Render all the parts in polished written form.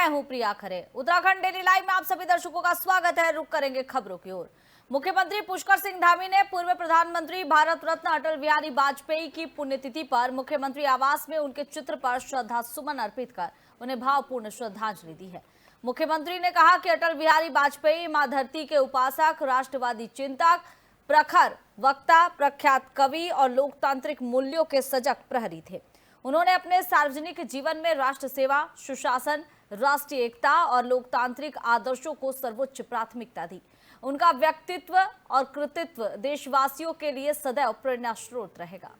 मैं हूं प्रिया खरे। Uttarakhand daily live में आप सभी दर्शकों का स्वागत है। रुक करेंगे खबरों की ओर। मुख्यमंत्री पुष्कर सिंह धामी ने पूर्व प्रधानमंत्री भारत रत्न अटल बिहारी वाजपेयी की पुण्यतिथि पर मुख्यमंत्री आवास में उनके चित्र पर श्रद्धा सुमन अर्पित कर उन्हें भावपूर्ण श्रद्धांजलि दी है। मुख्यमंत्री ने कहा कि अटल बिहारी वाजपेयी मां धरती के उपासक, राष्ट्रवादी चिंतक, प्रखर वक्ता, प्रख्यात कवि और लोकतांत्रिक मूल्यों के सजग प्रहरी थे। उन्होंने अपने सार्वजनिक जीवन में राष्ट्र सेवा, सुशासन, राष्ट्रीय एकता और लोकतांत्रिक आदर्शों को सर्वोच्च प्राथमिकता दी। उनका व्यक्तित्व और कृतित्व देशवासियों के लिए सदैव प्रेरणा स्रोत रहेगा।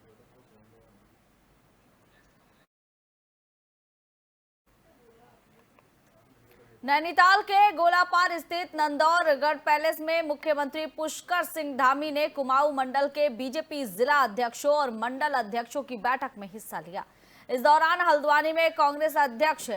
नैनीताल के गोलापार स्थित नंदौरगढ़ पैलेस में मुख्यमंत्री पुष्कर सिंह धामी ने कुमाऊं मंडल के बीजेपी जिला अध्यक्षों और मंडल अध्यक्षों की बैठक में हिस्सा लिया। इस दौरान हल्द्वानी में कांग्रेस अध्यक्ष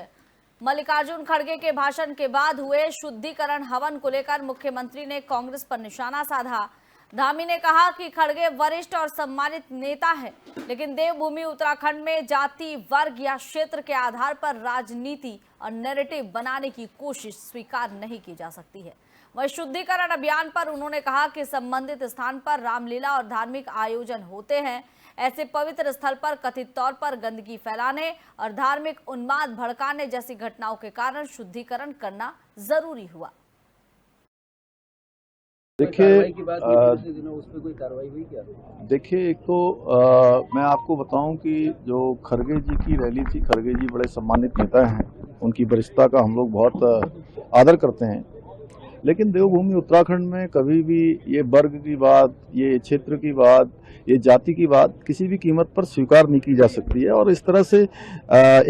मल्लिकार्जुन खड़गे के भाषण के बाद हुए शुद्धिकरण हवन को लेकर मुख्यमंत्री ने कांग्रेस पर निशाना साधा। धामी ने कहा कि खड़गे वरिष्ठ और सम्मानित नेता है, लेकिन देवभूमि उत्तराखंड में जाति, वर्ग या क्षेत्र के आधार पर राजनीति और नैरेटिव बनाने की कोशिश स्वीकार नहीं की जा सकती है। वहीं शुद्धिकरण अभियान पर उन्होंने कहा कि संबंधित स्थान पर रामलीला और धार्मिक आयोजन होते हैं। ऐसे पवित्र स्थल पर कथित तौर पर गंदगी फैलाने और धार्मिक उन्माद भड़काने जैसी घटनाओं के कारण शुद्धिकरण करना जरूरी हुआ। देखिए, एक तो मैं आपको बताऊं कि जो खड़गे जी की रैली थी, खड़गे जी बड़े सम्मानित नेता हैं, उनकी वरिष्ठता का हम लोग बहुत आदर करते हैं। लेकिन देवभूमि उत्तराखंड में कभी भी ये वर्ग की बात, ये क्षेत्र की बात, ये जाति की बात किसी भी कीमत पर स्वीकार नहीं की जा सकती है। और इस तरह से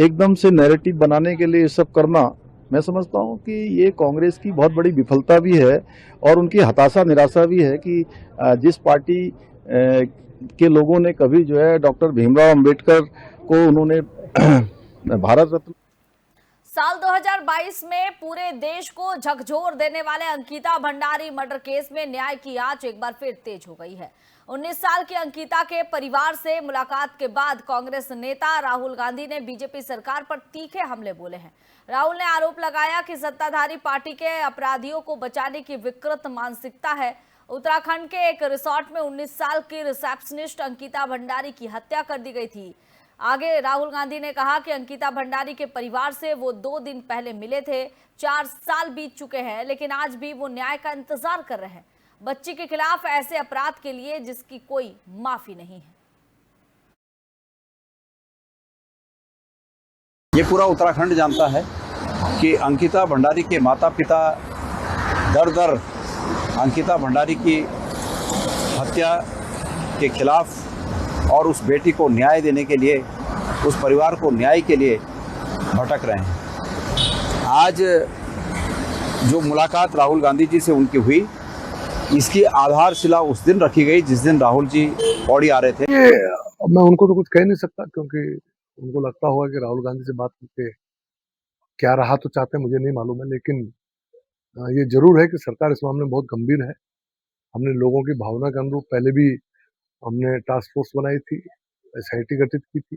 एकदम से नैरेटिव बनाने के लिए ये सब करना, मैं समझता हूं कि ये कांग्रेस की बहुत बड़ी विफलता भी है और उनकी हताशा निराशा भी है कि जिस पार्टी के लोगों ने कभी जो है डॉक्टर भीमराव अंबेडकर को उन्होंने भारत रत्न साल 2022 में पूरे देश को झकझोर देने वाले अंकिता भंडारी मर्डर केस में न्याय की आंच एक बार फिर तेज हो गई है। 19 साल की अंकिता के परिवार से मुलाकात के बाद कांग्रेस नेता राहुल गांधी ने बीजेपी सरकार पर तीखे हमले बोले हैं। राहुल ने आरोप लगाया कि सत्ताधारी पार्टी के अपराधियों को बचाने की विकृत मानसिकता है। उत्तराखंड के एक रिसोर्ट में 19 साल की रिसेप्शनिस्ट अंकिता भंडारी की हत्या कर दी गई थी। आगे राहुल गांधी ने कहा कि अंकिता भंडारी के परिवार से वो 2 दिन पहले मिले थे। 4 साल बीत चुके हैं, लेकिन आज भी वो न्याय का इंतजार कर रहे हैं, बच्ची के खिलाफ ऐसे अपराध के लिए जिसकी कोई माफी नहीं है। ये पूरा उत्तराखंड जानता है कि अंकिता भंडारी के माता पिता दर दर अंकिता भंडारी की हत्या के खिलाफ और उस बेटी को न्याय देने के लिए, उस परिवार को न्याय के लिए भटक रहे हैं। आज जो मुलाकात राहुल गांधी जी से उनकी हुई, इसकी आधारशिला उस दिन रखी गई जिस दिन राहुल जी पौड़ी आ रहे थे। मैं उनको तो कुछ कह नहीं सकता, क्योंकि उनको लगता होगा कि राहुल गांधी से बात करके क्या रहा तो चाहते हैं, मुझे नहीं मालूम है। लेकिन ये जरूर है कि सरकार इस मामले में बहुत गंभीर है। हमने लोगों की भावना के अनुरूप पहले भी हमने टास्क फोर्स बनाई थी, SIT गठित की थी।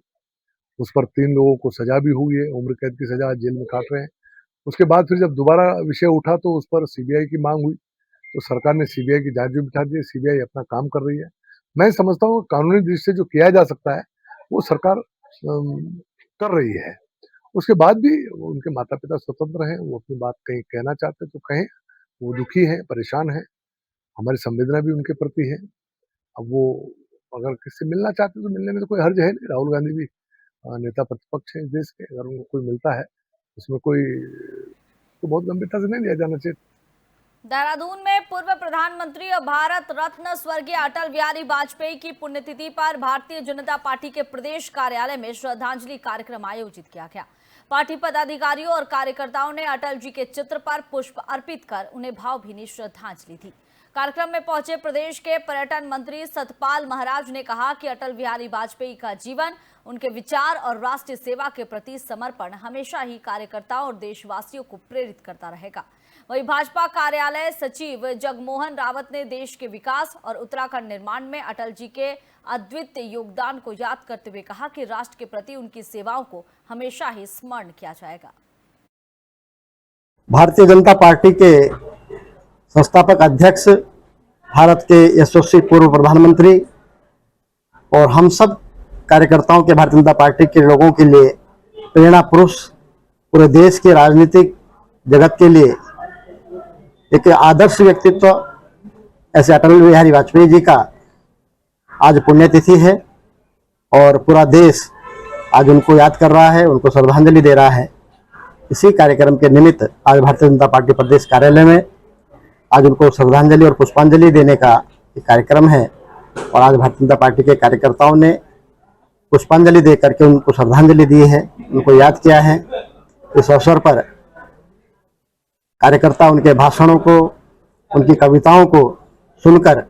उस पर 3 लोगों को सजा भी हुई है, उम्र कैद की सजा, जेल में काट रहे हैं। उसके बाद फिर जब दोबारा विषय उठा तो उस पर CBI की मांग हुई, तो सरकार ने CBI की जांच भी बिठा दी है। CBI अपना काम कर रही है। मैं समझता हूँ कानूनी दृष्टि से जो किया जा सकता है वो सरकार कर रही है। उसके बाद भी उनके माता पिता स्वतंत्र हैं, वो अपनी बात कहीं कहना चाहते तो कहें। वो दुखी हैं, परेशान हैं, हमारी संवेदना भी उनके प्रति है। अब वो अगर किससे मिलना चाहते तो मिलने में तो कोई हर्ज है नहीं। राहुल गांधी भी नेता प्रतिपक्ष है इस देश के। अगर उनको कोई मिलता है उसमें कोई तो बहुत गंभीरता से नहीं लिया जाना चाहिए। देहरादून में पूर्व प्रधानमंत्री और भारत रत्न स्वर्गीय अटल बिहारी वाजपेयी की पुण्यतिथि पर भारतीय जनता पार्टी के प्रदेश कार्यालय में श्रद्धांजलि कार्यक्रम आयोजित किया गया। पार्टी पदाधिकारियों और कार्यकर्ताओं ने अटल जी के चित्र पर पुष्प अर्पित कर उन्हें भावभीनी श्रद्धांजलि दी। कार्यक्रम में पहुंचे प्रदेश के पर्यटन मंत्री सतपाल महाराज ने कहा कि अटल बिहारी वाजपेयी का जीवन, उनके विचार और राष्ट्रीय सेवा के प्रति समर्पण हमेशा ही कार्यकर्ताओं और देशवासियों को प्रेरित करता रहेगा। वहीं भाजपा कार्यालय सचिव जगमोहन रावत ने देश के विकास और उत्तराखंड निर्माण में अटल जी के अद्वितीय योगदान को याद करते हुए कहा कि राष्ट्र के प्रति उनकी सेवाओं को हमेशा ही स्मरण किया जाएगा। भारतीय जनता पार्टी के संस्थापक अध्यक्ष, भारत के यशस्वी पूर्व प्रधानमंत्री और हम सब कार्यकर्ताओं के भारतीय जनता पार्टी के लोगों के लिए प्रेरणा पुरुष, पूरे देश के राजनीतिक जगत के लिए एक आदर्श व्यक्तित्व ऐसे अटल बिहारी वाजपेयी जी का आज पुण्यतिथि है और पूरा देश आज उनको याद कर रहा है, उनको श्रद्धांजलि दे रहा है। इसी कार्यक्रम के निमित्त आज भारतीय जनता पार्टी प्रदेश कार्यालय में आज उनको श्रद्धांजलि और पुष्पांजलि देने का एक कार्यक्रम है और आज भारतीय जनता पार्टी के कार्यकर्ताओं ने पुष्पांजलि दे करके उनको श्रद्धांजलि दी है, उनको याद किया है। इस अवसर पर कार्यकर्ता उनके भाषणों को, उनकी कविताओं को सुनकर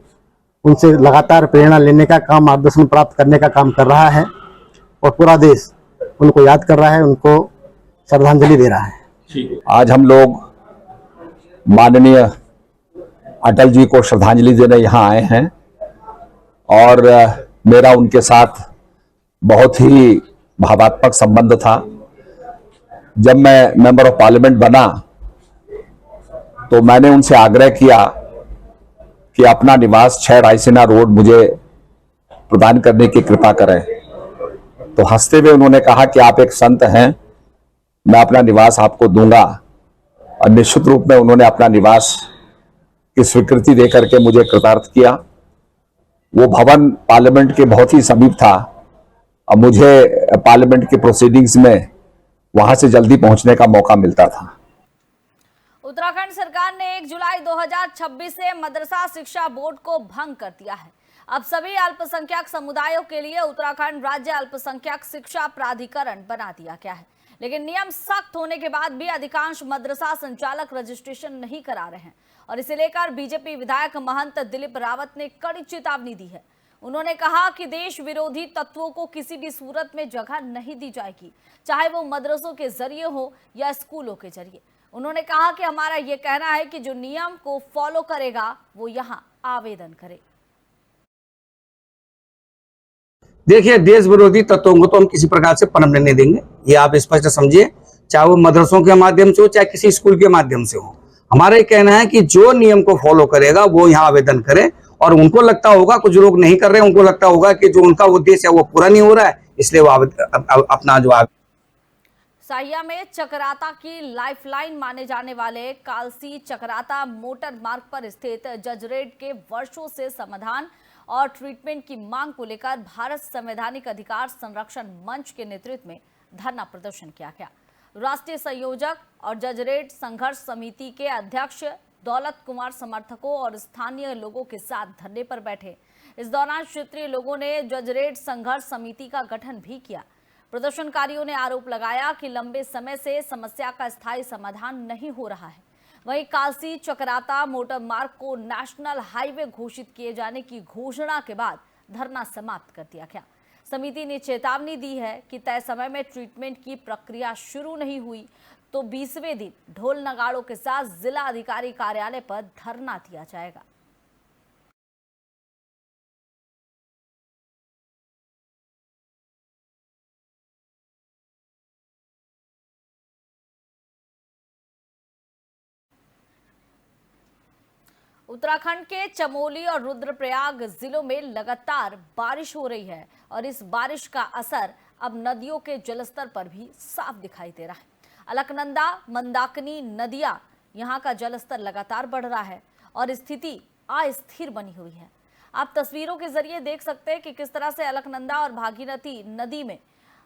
उनसे लगातार प्रेरणा लेने का काम, मार्गदर्शन प्राप्त करने का काम कर रहा है और पूरा देश उनको याद कर रहा है, उनको श्रद्धांजलि दे रहा है। आज हम लोग माननीय अटल जी को श्रद्धांजलि देने यहाँ आए हैं और मेरा उनके साथ बहुत ही भावात्मक संबंध था। जब मैं मेंबर ऑफ पार्लियामेंट बना तो मैंने उनसे आग्रह किया कि अपना निवास 6 रायसीना रोड मुझे प्रदान करने की कृपा करें। तो हंसते हुए उन्होंने कहा कि आप एक संत हैं, मैं अपना निवास आपको दूंगा। और निश्चित रूप में उन्होंने अपना निवास की स्वीकृति देकर के मुझे कृतार्थ किया। वो भवन पार्लियामेंट के बहुत ही समीप था और मुझे पार्लियामेंट के प्रोसीडिंग्स में वहां से जल्दी पहुंचने का मौका मिलता था। उत्तराखंड सरकार ने 1 जुलाई 2026 से मदरसा शिक्षा बोर्ड को भंग कर दिया है। अब सभी अल्पसंख्यक समुदायों के लिए उत्तराखंड राज्य अल्पसंख्यक शिक्षा प्राधिकरण बना दिया गया है, लेकिन नियम सख्त होने के बाद भी अधिकांश मदरसा संचालक रजिस्ट्रेशन नहीं करा रहे हैं और इसे लेकर बीजेपी विधायक महंत दिलीप रावत ने कड़ी चेतावनी दी है। उन्होंने कहा कि देश विरोधी तत्वों को किसी भी सूरत में जगह नहीं दी जाएगी, चाहे वो मदरसों के जरिए हो या स्कूलों के जरिए। उन्होंने कहा कि हमारा ये कहना है कि जो नियम को फॉलो करेगा वो यहाँ आवेदन करे। देखिए, देश विरोधी तत्वों को तो हम किसी प्रकार से पनपने नहीं देंगे, ये आप स्पष्ट समझिए, चाहे वो मदरसों के माध्यम से हो चाहे किसी स्कूल के माध्यम से हो। हमारा ये कहना है कि जो नियम को फॉलो करेगा वो यहाँ आवेदन करे और उनको लगता होगा, कुछ लोग नहीं कर रहे हैं, उनको लगता होगा कि जो उनका उद्देश्य है वो पूरा नहीं हो रहा है, इसलिए वो अपना जो साहिया में चकराता की लाइफलाइन माने जाने वाले कालसी चकराता मोटर मार्ग पर स्थित जजरेट के वर्षों से समाधान और ट्रीटमेंट की मांग को लेकर भारत संवैधानिक अधिकार संरक्षण मंच के नेतृत्व में धरना प्रदर्शन किया गया। राष्ट्रीय संयोजक और जजरेट संघर्ष समिति के अध्यक्ष दौलत कुमार समर्थकों और स्थानीय लोगों के साथ धरने पर बैठे। इस दौरान क्षेत्रीय लोगों ने जजरेट संघर्ष समिति का गठन भी किया। प्रदर्शनकारियों ने आरोप लगाया कि लंबे समय से समस्या का स्थायी समाधान नहीं हो रहा है। वहीं कालसी चकराता मोटर मार्ग को नेशनल हाईवे घोषित किए जाने की घोषणा के बाद धरना समाप्त कर दिया गया। समिति ने चेतावनी दी है कि तय समय में ट्रीटमेंट की प्रक्रिया शुरू नहीं हुई तो 20वें दिन ढोल नगाड़ों के साथ जिला अधिकारी कार्यालय पर धरना दिया जाएगा। उत्तराखंड के चमोली और रुद्रप्रयाग जिलों में लगातार बारिश हो रही है और इस बारिश का असर अब नदियों के जलस्तर पर भी साफ दिखाई दे रहा है। अलकनंदा, मंदाकिनी नदियां, यहां का जलस्तर लगातार बढ़ रहा है और स्थिति अस्थिर बनी हुई है। आप तस्वीरों के जरिए देख सकते हैं कि किस तरह से अलकनंदा और भागीरथी नदी में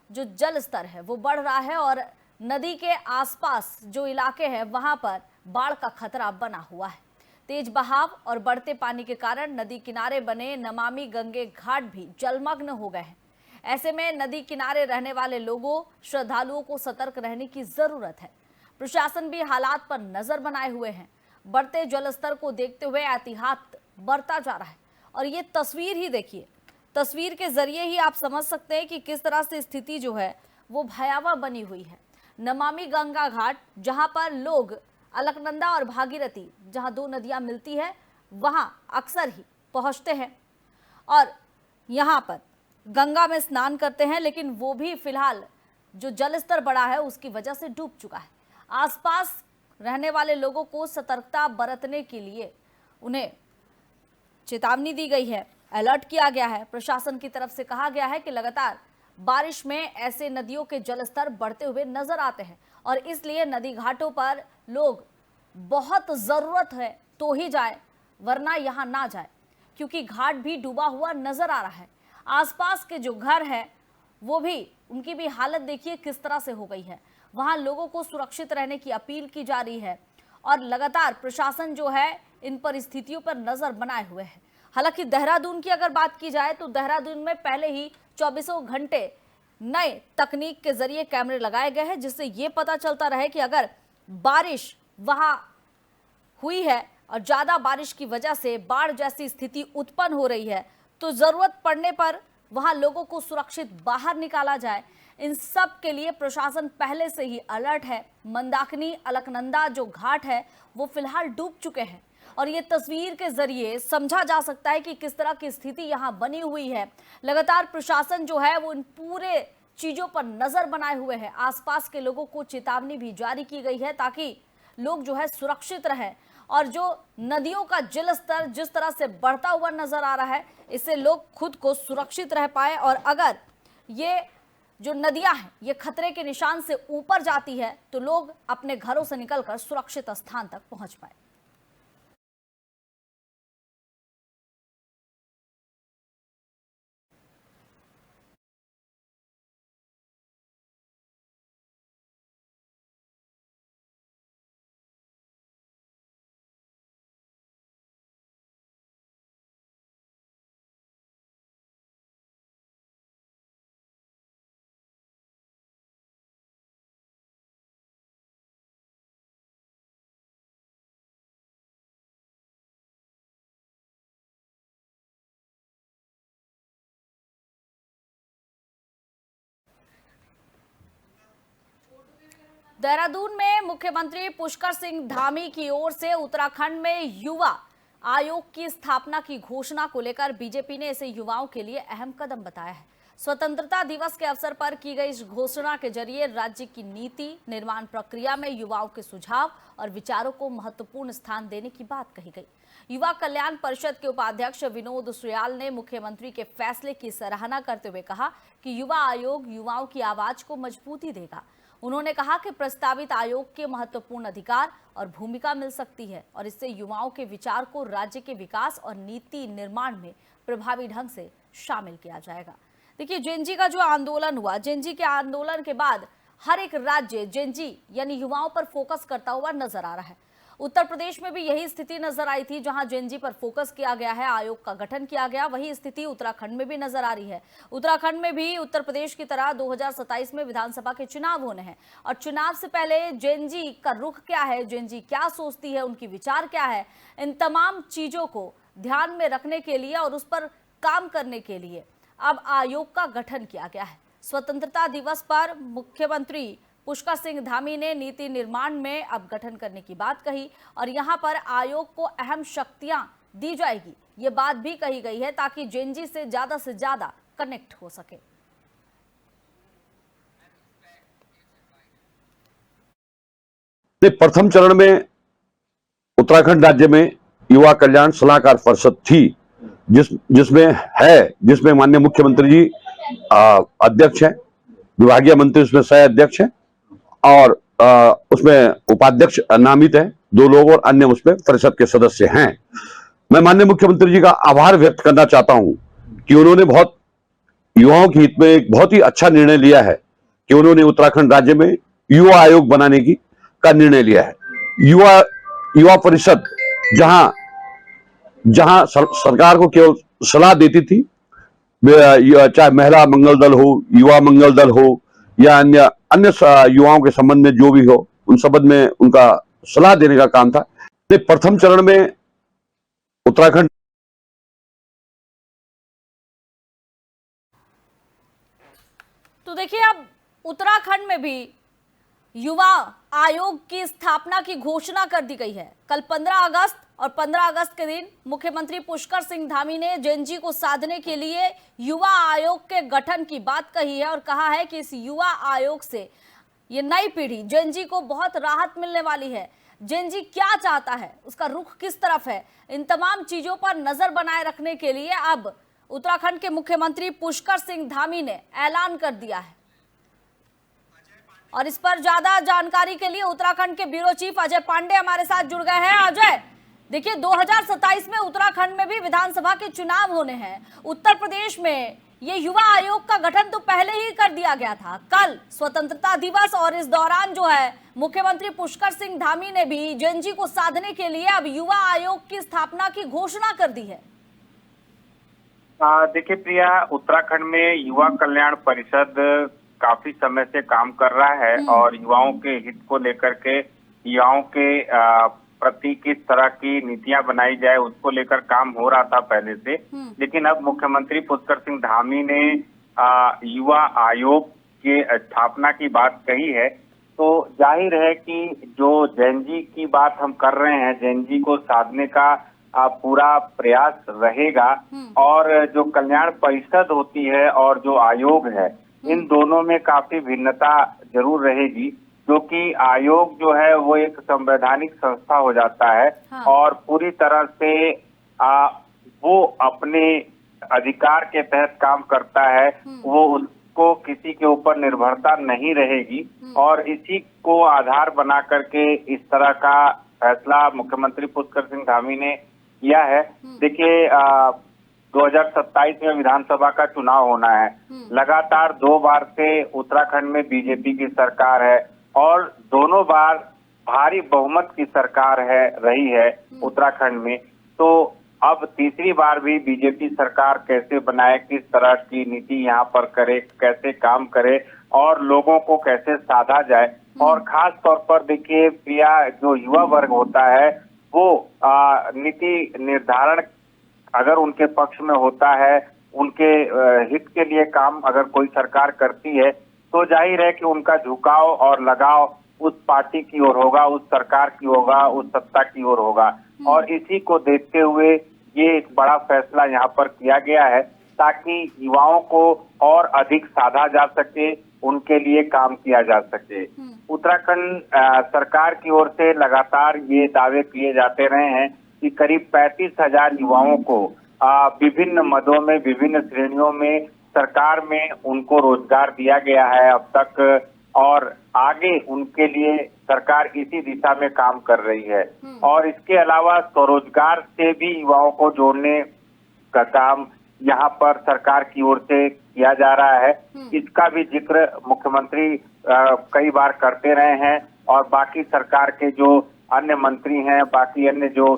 जो जल स्तर है वो बढ़ रहा है और नदी के आसपास जो इलाके हैं वहां पर बाढ़ का खतरा बना हुआ है। तेज बहाव और बढ़ते पानी के कारण नदी किनारे बने नमामि गंगे घाट भी जलमग्न हो गए हैं। ऐसे में नदी किनारे रहने वाले लोगों, श्रद्धालुओं को सतर्क रहने की जरूरत है। प्रशासन भी हालात पर नजर बनाए हुए हैं। बढ़ते जलस्तर को देखते हुए एहतियात बरता जा रहा है और ये तस्वीर ही देखिए, तस्वीर के जरिए ही आप समझ सकते हैं कि किस तरह से स्थिति जो है वो भयावह बनी हुई है। नमामि गंगा घाट, जहां पर लोग अलकनंदा और भागीरथी, जहां 2 नदियां मिलती है, वहां अक्सर ही पहुंचते हैं और यहां पर गंगा में स्नान करते हैं, लेकिन वो भी फिलहाल जो जल स्तर बढ़ा है उसकी वजह से डूब चुका है। आसपास रहने वाले लोगों को सतर्कता बरतने के लिए उन्हें चेतावनी दी गई है, अलर्ट किया गया है। प्रशासन की तरफ से कहा गया है कि लगातार बारिश में ऐसे नदियों के जलस्तर बढ़ते हुए नजर आते हैं और इसलिए नदी घाटों पर लोग बहुत जरूरत है तो ही जाए, वरना यहां ना जाए, क्योंकि घाट भी डूबा हुआ नजर आ रहा है। आसपास के जो घर है वो भी, उनकी भी हालत देखिए किस तरह से हो गई है। वहां लोगों को सुरक्षित रहने की अपील की जा रही है और लगातार प्रशासन जो है इन परिस्थितियों पर नजर बनाए हुए है। हालांकि देहरादून की अगर बात की जाए तो देहरादून में पहले ही 24 घंटे नए तकनीक के जरिए कैमरे लगाए गए हैं, जिससे ये पता चलता रहे कि अगर बारिश वहां हुई है और ज्यादा बारिश की वजह से बाढ़ जैसी स्थिति उत्पन्न हो रही है तो जरूरत पड़ने पर वहां लोगों को सुरक्षित बाहर निकाला जाए। इन सब के लिए प्रशासन पहले से ही अलर्ट है। मंदाकिनी अलकनंदा जो घाट है वो फिलहाल डूब चुके हैं और ये तस्वीर के जरिए समझा जा सकता है कि किस तरह की स्थिति यहां बनी हुई है। लगातार प्रशासन जो है वो इन पूरे चीजों पर नजर बनाए हुए है। आसपास के लोगों को चेतावनी भी जारी की गई है ताकि लोग जो है सुरक्षित रहें और जो नदियों का जलस्तर जिस तरह से बढ़ता हुआ नजर आ रहा है इससे लोग खुद को सुरक्षित रह पाए और अगर ये जो नदियां हैं ये खतरे के निशान से ऊपर जाती है तो लोग अपने घरों से निकलकर सुरक्षित स्थान तक पहुंच पाए। देहरादून में मुख्यमंत्री पुष्कर सिंह धामी की ओर से उत्तराखंड में युवा आयोग की स्थापना की घोषणा को लेकर बीजेपी ने इसे युवाओं के लिए अहम कदम बताया है। स्वतंत्रता दिवस के अवसर पर की गई इस घोषणा के जरिए राज्य की नीति निर्माण प्रक्रिया में युवाओं के सुझाव और विचारों को महत्वपूर्ण स्थान देने की बात कही गई। युवा कल्याण परिषद के उपाध्यक्ष विनोद सुयाल ने मुख्यमंत्री के फैसले की सराहना करते हुए कहा कि युवा आयोग युवाओं की आवाज को मजबूती देगा। उन्होंने कहा कि प्रस्तावित आयोग के महत्वपूर्ण अधिकार और भूमिका मिल सकती है और इससे युवाओं के विचार को राज्य के विकास और नीति निर्माण में प्रभावी ढंग से शामिल किया जाएगा। देखिए, जेनजी का जो आंदोलन हुआ, जेनजी के आंदोलन के बाद हर एक राज्य जेनजी यानी युवाओं पर फोकस करता हुआ नजर आ रहा है। उत्तर प्रदेश में भी यही स्थिति नजर आई थी, जहां जेनजी पर फोकस किया गया है, आयोग का गठन किया गया। वही स्थिति उत्तराखंड में भी नजर आ रही है। उत्तराखंड में भी उत्तर प्रदेश की तरह 2027 में विधानसभा के चुनाव होने हैं और चुनाव से पहले जेनजी का रुख क्या है, जेनजी क्या सोचती है, उनकी विचार क्या है, इन तमाम चीजों को ध्यान में रखने के लिए और उस पर काम करने के लिए अब आयोग का गठन किया गया है। स्वतंत्रता दिवस पर मुख्यमंत्री पुष्कर सिंह धामी ने नीति निर्माण में अब गठन करने की बात कही और यहां पर आयोग को अहम शक्तियां दी जाएगी, ये बात भी कही गई है ताकि जेनजी से ज्यादा कनेक्ट हो सके। प्रथम चरण में उत्तराखंड राज्य में युवा कल्याण सलाहकार परिषद थी, जिसमें माननीय मुख्यमंत्री जी अध्यक्ष हैं, विभागीय मंत्री उसमें सह अध्यक्ष हैं और उसमें उपाध्यक्ष नामित है 2 लोग और अन्य उसमें परिषद के सदस्य हैं। मैं माननीय मुख्यमंत्री जी का आभार व्यक्त करना चाहता हूं कि उन्होंने बहुत युवाओं के हित में एक बहुत ही अच्छा निर्णय लिया है कि उन्होंने उत्तराखंड राज्य में युवा आयोग बनाने का निर्णय लिया है। युवा परिषद जहां सरकार को केवल सलाह देती थी, चाहे महिला मंगल दल हो, युवा मंगल दल हो या अन्य युवाओं के संबंध में जो भी हो, उन संबंध में उनका सलाह देने का काम था। प्रथम चरण में उत्तराखंड तो देखिए, अब उत्तराखंड में भी युवा आयोग की स्थापना की घोषणा कर दी गई है। कल 15 अगस्त और 15 अगस्त के दिन मुख्यमंत्री पुष्कर सिंह धामी ने जेनजी को साधने के लिए युवा आयोग के गठन की बात कही है और कहा है कि इस युवा आयोग से ये नई पीढ़ी जेनजी को बहुत राहत मिलने वाली है। जेन जी क्या चाहता है, उसका रुख किस तरफ है, इन तमाम चीजों पर नजर बनाए रखने के लिए अब उत्तराखंड के मुख्यमंत्री पुष्कर सिंह धामी ने ऐलान कर दिया है। और इस पर ज्यादा जानकारी के लिए उत्तराखंड के ब्यूरो चीफ अजय पांडे हमारे साथ जुड़ गए हैं। अजय, देखिए 2027 में उत्तराखंड में भी विधानसभा के चुनाव होने हैं। उत्तर प्रदेश में ये युवा आयोग का गठन तो पहले ही कर दिया गया था, कल स्वतंत्रता दिवस, और इस दौरान जो है मुख्यमंत्री पुष्कर सिंह धामी ने भी जेएनजी को साधने के लिए अब युवा आयोग की स्थापना की घोषणा कर दी है। देखिए प्रिया, उत्तराखंड में युवा कल्याण परिषद काफी समय से काम कर रहा है और युवाओं के हित को लेकर के, युवाओं के प्रति किस तरह की नीतियां बनाई जाए उसको लेकर काम हो रहा था पहले से। लेकिन अब मुख्यमंत्री पुष्कर सिंह धामी ने युवा आयोग के स्थापना की बात कही है, तो जाहिर है कि जो जेएनजी की बात हम कर रहे हैं, जेएनजी को साधने का पूरा प्रयास रहेगा। और जो कल्याण परिषद होती है और जो आयोग है, इन दोनों में काफी भिन्नता जरूर रहेगी, क्योंकि आयोग जो है वो एक संवैधानिक संस्था हो जाता है। और पूरी तरह से वो अपने अधिकार के तहत काम करता है, वो उसको किसी के ऊपर निर्भरता नहीं रहेगी। और इसी को आधार बना करके इस तरह का फैसला मुख्यमंत्री पुष्कर सिंह धामी ने किया है। देखिए 2027 में विधानसभा का चुनाव होना है। लगातार 2 बार से उत्तराखंड में बीजेपी की सरकार है और दोनों बार भारी बहुमत की सरकार रही है उत्तराखंड में। तो अब तीसरी बार भी बीजेपी सरकार कैसे बनाए, किस तरह की नीति यहाँ पर करे, कैसे काम करे और लोगों को कैसे साधा जाए। और खास तौर पर देखिए प्रिया, जो युवा वर्ग होता है वो नीति निर्धारण अगर उनके पक्ष में होता है, उनके हित के लिए काम अगर कोई सरकार करती है, तो जाहिर है कि उनका झुकाव और लगाव उस पार्टी की ओर होगा, उस सरकार की होगा, उस सत्ता की ओर होगा। और इसी को देखते हुए ये एक बड़ा फैसला यहाँ पर किया गया है, ताकि युवाओं को और अधिक साधा जा सके, उनके लिए काम किया जा सके। उत्तराखंड सरकार की ओर से लगातार ये दावे किए जाते रहे हैं कि करीब 35,000 युवाओं को विभिन्न मदों में, विभिन्न श्रेणियों में सरकार में उनको रोजगार दिया गया है अब तक, और आगे उनके लिए सरकार इसी दिशा में काम कर रही है। और इसके अलावा स्वरोजगार से भी युवाओं को जोड़ने का काम यहाँ पर सरकार की ओर से किया जा रहा है। इसका भी जिक्र मुख्यमंत्री कई बार करते रहे हैं और बाकी सरकार के जो अन्य मंत्री हैं, बाकी अन्य जो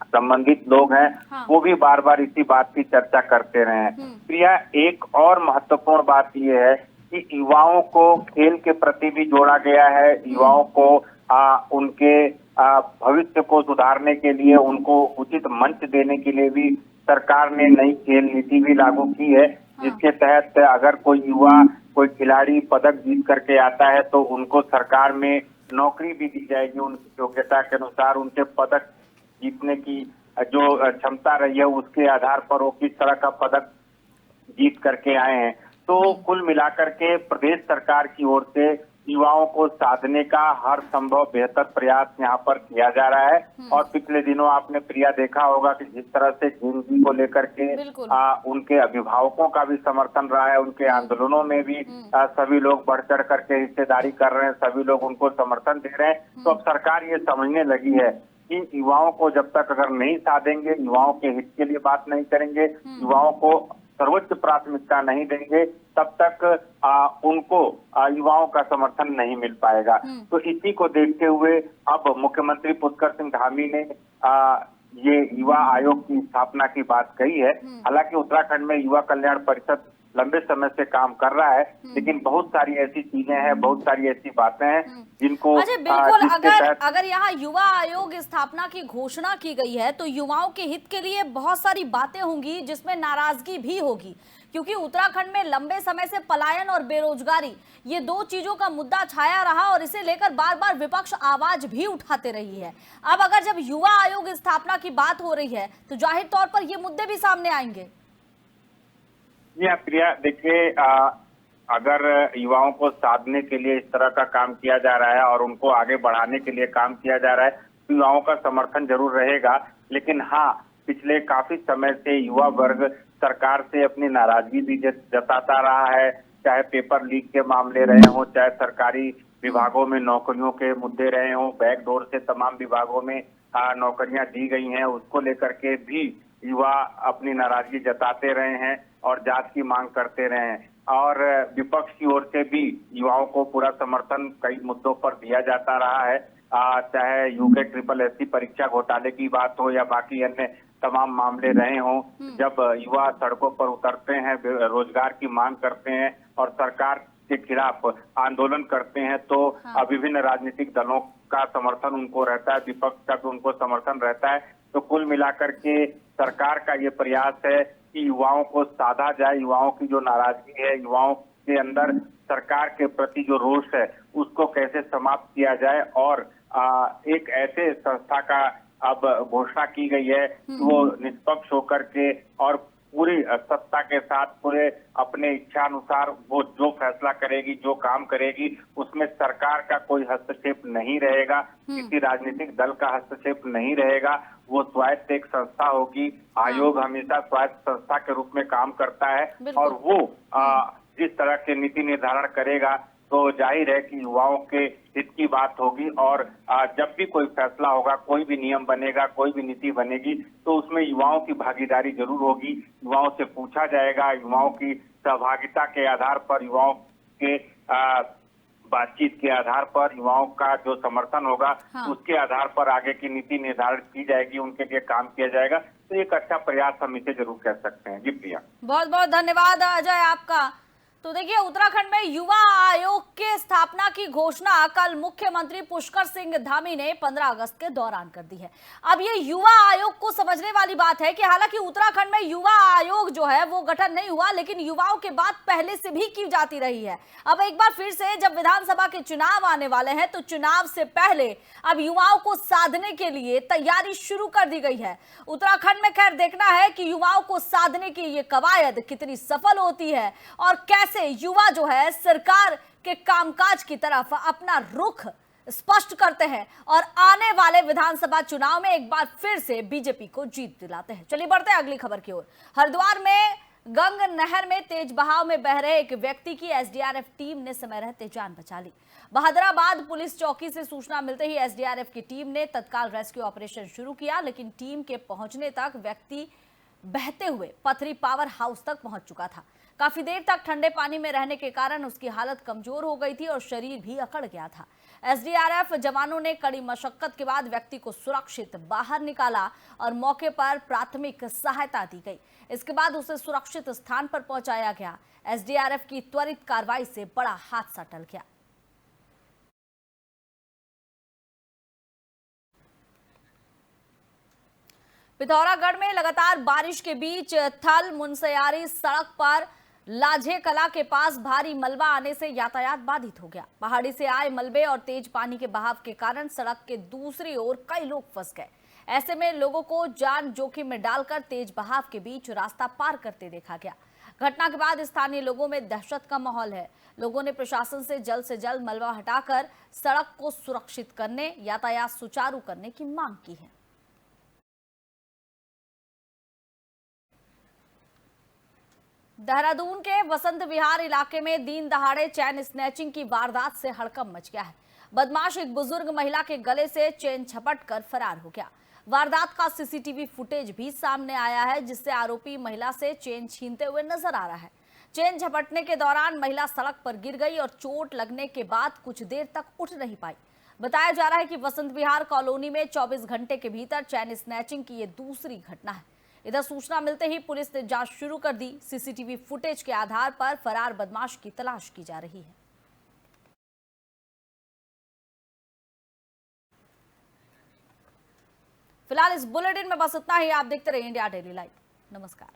संबंधित लोग हैं, वो भी बार बार इसी बात की चर्चा करते रहे हैं। प्रिया, एक और महत्वपूर्ण बात ये है कि युवाओं को खेल के प्रति भी जोड़ा गया है। युवाओं को उनके भविष्य को सुधारने के लिए, उनको उचित मंच देने के लिए भी सरकार ने नई खेल नीति भी लागू की है, जिसके तहत अगर कोई युवा, कोई खिलाड़ी पदक जीत करके आता है तो उनको सरकार में नौकरी भी दी जाएगी उनकी योग्यता के अनुसार। उनके पदक जीतने की जो क्षमता रही है उसके आधार पर वो किस तरह का पदक जीत करके आए हैं। तो कुल मिलाकर के प्रदेश सरकार की ओर से युवाओं को साधने का हर संभव बेहतर प्रयास यहाँ पर किया जा रहा है। और पिछले दिनों आपने प्रिया देखा होगा कि जिस तरह से जेएनजी को लेकर के उनके अभिभावकों का भी समर्थन रहा है, उनके आंदोलनों में भी सभी लोग बढ़ चढ़ करके हिस्सेदारी कर रहे हैं, सभी लोग उनको समर्थन दे रहे हैं। तो अब सरकार ये समझने लगी है कि युवाओं को जब तक अगर नहीं साधेंगे, युवाओं के हित के लिए बात नहीं करेंगे, युवाओं को सर्वोच्च प्राथमिकता नहीं देंगे, तब तक उनको युवाओं का समर्थन नहीं मिल पाएगा। तो इसी को देखते हुए अब मुख्यमंत्री पुष्कर सिंह धामी ने ये युवा आयोग की स्थापना की बात कही है। हालांकि उत्तराखंड में युवा कल्याण परिषद लंबे समय से काम कर रहा है, लेकिन बहुत सारी ऐसी चीजें हैं, बहुत सारी ऐसी बातें हैं जिनको बिल्कुल अगर यहाँ युवा आयोग स्थापना की घोषणा की गई है तो युवाओं के हित के लिए बहुत सारी बातें होंगी जिसमें नाराजगी भी होगी, क्योंकि उत्तराखंड में लंबे समय से पलायन और बेरोजगारी, ये 2 चीजों का मुद्दा छाया रहा और इसे लेकर बार बार विपक्ष आवाज भी उठाते रही है। अब अगर जब युवा आयोग स्थापना की बात हो रही है तो जाहिर तौर पर ये मुद्दे भी सामने आएंगे। जी हाँ प्रिया, देखिए अगर युवाओं को साधने के लिए इस तरह का काम किया जा रहा है और उनको आगे बढ़ाने के लिए काम किया जा रहा है तो युवाओं का समर्थन जरूर रहेगा। लेकिन हाँ, पिछले काफी समय से युवा वर्ग सरकार से अपनी नाराजगी भी जताता रहा है, चाहे पेपर लीक के मामले रहे हों, चाहे सरकारी विभागों में नौकरियों के मुद्दे रहे हों, बैकडोर से तमाम विभागों में नौकरियां दी गई हैं, उसको लेकर के भी युवा अपनी नाराजगी जताते रहे हैं और जांच की मांग करते रहे हैं। और विपक्ष की ओर से भी युवाओं को पूरा समर्थन कई मुद्दों पर दिया जाता रहा है, चाहे यूके SSS परीक्षा घोटाले की बात हो या बाकी अन्य तमाम मामले रहे हों। जब युवा सड़कों पर उतरते हैं, रोजगार की मांग करते हैं और सरकार के खिलाफ आंदोलन करते हैं तो विभिन्न राजनीतिक दलों का समर्थन उनको रहता है, विपक्ष का भी उनको समर्थन रहता है। तो कुल मिलाकर के सरकार का ये प्रयास है कि युवाओं को साधा जाए, युवाओं की जो नाराजगी है, युवाओं के अंदर सरकार के प्रति जो रोष है उसको कैसे समाप्त किया जाए। और एक ऐसे संस्था का अब घोषणा की गई है कि वो निष्पक्ष होकर के और पूरी सत्ता के साथ पूरे अपने इच्छा अनुसार वो जो फैसला करेगी, जो काम करेगी, उसमें सरकार का कोई हस्तक्षेप नहीं रहेगा, किसी राजनीतिक दल का हस्तक्षेप नहीं रहेगा। वो स्वायत्त एक संस्था होगी। आयोग हमेशा स्वायत्त संस्था के रूप में काम करता है और वो जिस तरह के नीति निर्धारण करेगा तो जाहिर है कि युवाओं के हित की बात होगी। और जब भी कोई फैसला होगा, कोई भी नियम बनेगा, कोई भी नीति बनेगी तो उसमें युवाओं की भागीदारी जरूर होगी। युवाओं से पूछा जाएगा, युवाओं की सहभागिता के आधार पर, युवाओं के बातचीत के आधार पर, युवाओं का जो समर्थन होगा उसके आधार पर आगे की नीति निर्धारण की जाएगी, उनके लिए काम किया जाएगा। तो एक अच्छा प्रयास हम इसे जरूर कह सकते हैं। जी प्रिया, बहुत बहुत धन्यवाद अजय आपका। तो देखिए, उत्तराखंड में युवा आयोग के स्थापना की घोषणा कल मुख्यमंत्री पुष्कर सिंह धामी ने 15 अगस्त के दौरान कर दी है। अब ये युवा आयोग को समझने वाली बात है कि हालांकि उत्तराखंड में युवा आयोग जो है वो गठन नहीं हुआ, लेकिन युवाओं की बात पहले से भी की जाती रही है। अब एक बार फिर से जब विधानसभा के चुनाव आने वाले हैं तो चुनाव से पहले अब युवाओं को साधने के लिए तैयारी शुरू कर दी गई है। उत्तराखंड में खैर देखना है कि युवाओं को साधने की ये कवायद कितनी सफल होती है और कैसे युवा जो है सरकार के कामकाज की तरफ अपना रुख स्पष्ट करते हैं और आने वाले विधानसभा चुनाव में एक बार फिर से बीजेपी को जीत दिलाते हैं। चलिए बढ़ते हैं अगली खबर की ओर। हरिद्वार में गंग नहर में तेज बहाव में बह रहे एक व्यक्ति की एसडीआरएफ टीम ने समय रहते जान बचा ली। बहादुराबाद पुलिस चौकी से सूचना मिलते ही एसडीआरएफ की टीम ने तत्काल रेस्क्यू ऑपरेशन शुरू किया, लेकिन टीम के पहुंचने तक व्यक्ति बहते हुए पथरी पावर हाउस तक पहुंच चुका था। काफी देर तक ठंडे पानी में रहने के कारण उसकी हालत कमजोर हो गई थी और शरीर भी अकड़ गया था। एसडीआरएफ जवानों ने कड़ी मशक्कत के बाद व्यक्ति को सुरक्षित बाहर निकाला और मौके पर प्राथमिक सहायता दी गई। इसके बाद उसे सुरक्षित स्थान पर पहुंचाया गया। एसडीआरएफ की त्वरित कार्रवाई से बड़ा हादसा टल गया। पिथौरागढ़ में लगातार बारिश के बीच थल मुनस्यारी सड़क पर लाझे कला के पास भारी मलबा आने से यातायात बाधित हो गया। पहाड़ी से आए मलबे और तेज पानी के बहाव के कारण सड़क के दूसरी ओर कई लोग फंस गए। ऐसे में लोगों को जान जोखिम में डालकर तेज बहाव के बीच रास्ता पार करते देखा गया। घटना के बाद स्थानीय लोगों में दहशत का माहौल है। लोगों ने प्रशासन से जल्द मलबा हटाकर सड़क को सुरक्षित करने, यातायात सुचारू करने की मांग की है। देहरादून के वसंत विहार इलाके में दिन दहाड़े चेन स्नैचिंग की वारदात से हड़कंप मच गया है। बदमाश एक बुजुर्ग महिला के गले से चेन झपट कर फरार हो गया। वारदात का सीसीटीवी फुटेज भी सामने आया है, जिससे आरोपी महिला से चेन छीनते हुए नजर आ रहा है। चेन झपटने के दौरान महिला सड़क पर गिर गई और चोट लगने के बाद कुछ देर तक उठ नहीं पाई। बताया जा रहा है कि वसंत विहार कॉलोनी में 24 घंटे के भीतर चेन स्नैचिंग की ये दूसरी घटना है। इधर सूचना मिलते ही पुलिस ने जांच शुरू कर दी। सीसीटीवी फुटेज के आधार पर फरार बदमाश की तलाश की जा रही है। फिलहाल इस बुलेटिन में बस इतना ही। आप देखते रहिए इंडिया डेली लाइव। नमस्कार।